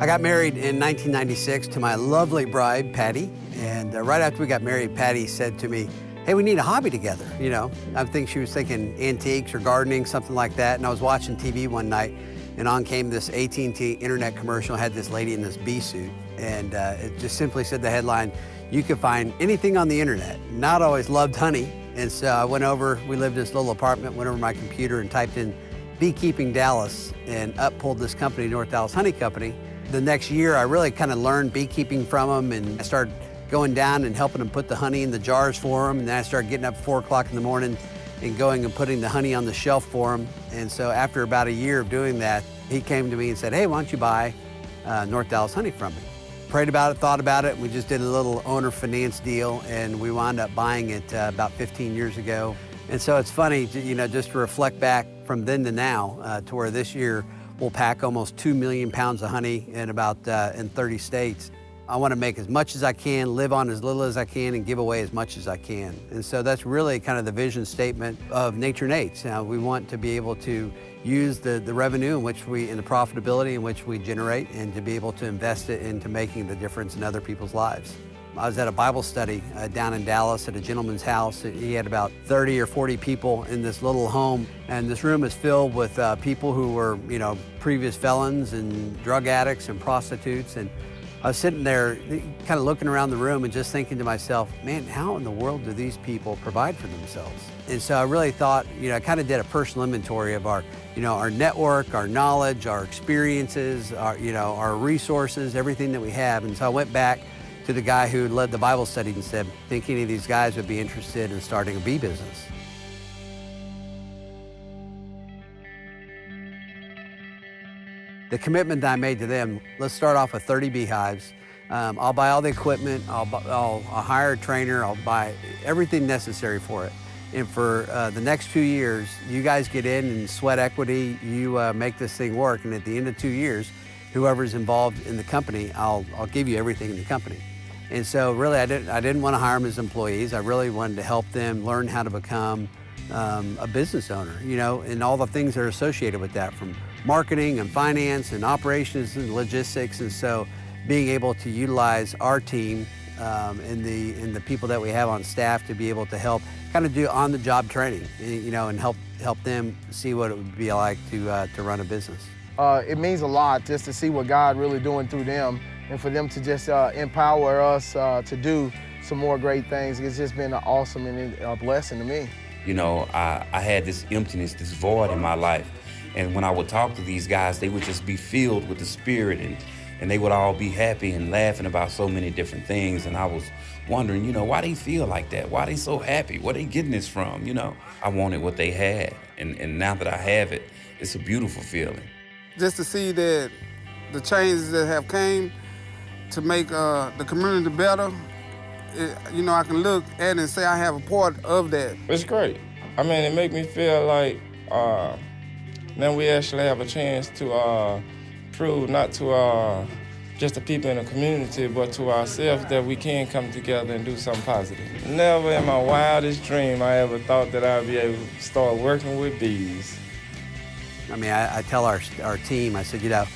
I got married in 1996 to my lovely bride, Patty. And right after we got married, Patty said to me, hey, we need a hobby together. You know, I think she was thinking antiques or gardening, something like that. And I was watching TV one night, and on came this AT&T internet commercial, had this lady in this bee suit. And it just simply said the headline, you can find anything on the internet. Not always loved honey. And so I went over, we lived in this little apartment, went over to my computer and typed in Beekeeping Dallas, and up pulled this company, North Dallas Honey Company. The next year, I really kind of learned beekeeping from them, and I started going down and helping them put the honey in the jars for them. And then I started getting up at 4 o'clock in the morning and going and putting the honey on the shelf for them. And so after about a year of doing that, he came to me and said, hey, why don't you buy North Dallas Honey from me? Prayed about it, thought about it. We just did a little owner finance deal, and we wound up buying it about 15 years ago. And so it's funny, you know, just to reflect back from then to now, to where this year we'll pack almost 2 million pounds of honey in about in 30 states. I want to make as much as I can, live on as little as I can, and give away as much as I can. And so that's really kind of the vision statement of Nature Nate's. We want to be able to use the revenue in which and the profitability in which we generate, and to be able to invest it into making the difference in other people's lives. I was at a Bible study down in Dallas at a gentleman's house. He had about 30 or 40 people in this little home, and this room is filled with people who were, you know, previous felons and drug addicts and prostitutes. And I was sitting there kind of looking around the room and just thinking to myself, man, how in the world do these people provide for themselves? And so I really thought, you know, I kind of did a personal inventory of our, you know, our network, our knowledge, our experiences, our, you know, our resources, everything that we have. And so I went back to the guy who led the Bible study and said, I think any of these guys would be interested in starting a bee business. The commitment that I made to them, let's start off with 30 beehives. I'll buy all the equipment, I'll hire a trainer, I'll buy everything necessary for it. And for the next 2 years, you guys get in and sweat equity, you make this thing work. And at the end of 2 years, whoever's involved in the company, I'll give you everything in the company. And so really, I didn't want to hire them as employees. I really wanted to help them learn how to become a business owner, you know, and all the things that are associated with that, from marketing and finance and operations and logistics. And so being able to utilize our team and the people that we have on staff to be able to help kind of do on-the-job training, you know, and help them see what it would be like to run a business. It means a lot just to see what God really doing through them, and for them to just empower us to do some more great things. It's just been awesome and a blessing to me. You know, I had this emptiness, this void in my life. And when I would talk to these guys, they would just be filled with the Spirit, and they would all be happy and laughing about so many different things. And I was wondering, you know, why they feel like that? Why they so happy? Where they getting this from? You know, I wanted what they had. And now that I have it, it's a beautiful feeling. Just to see that the changes that have came to make the community better, you know, I can look at it and say I have a part of that. It's great. I mean, it makes me feel like now we actually have a chance to prove not to just the people in the community, but to ourselves, that we can come together and do something positive. Never in my wildest dream I ever thought that I'd be able to start working with bees. I mean, I tell our team, I said, you know,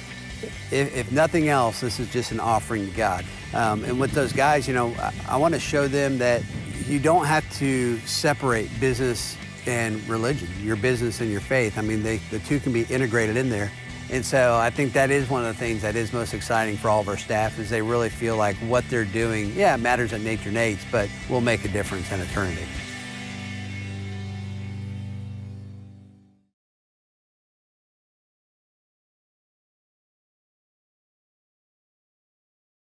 if nothing else, this is just an offering to God. And with those guys, you know, I want to show them that you don't have to separate business and religion, your business and your faith. I mean, the two can be integrated in there. And so I think that is one of the things that is most exciting for all of our staff, is they really feel like what they're doing, yeah, it matters at Nature Nate's, but will make a difference in eternity.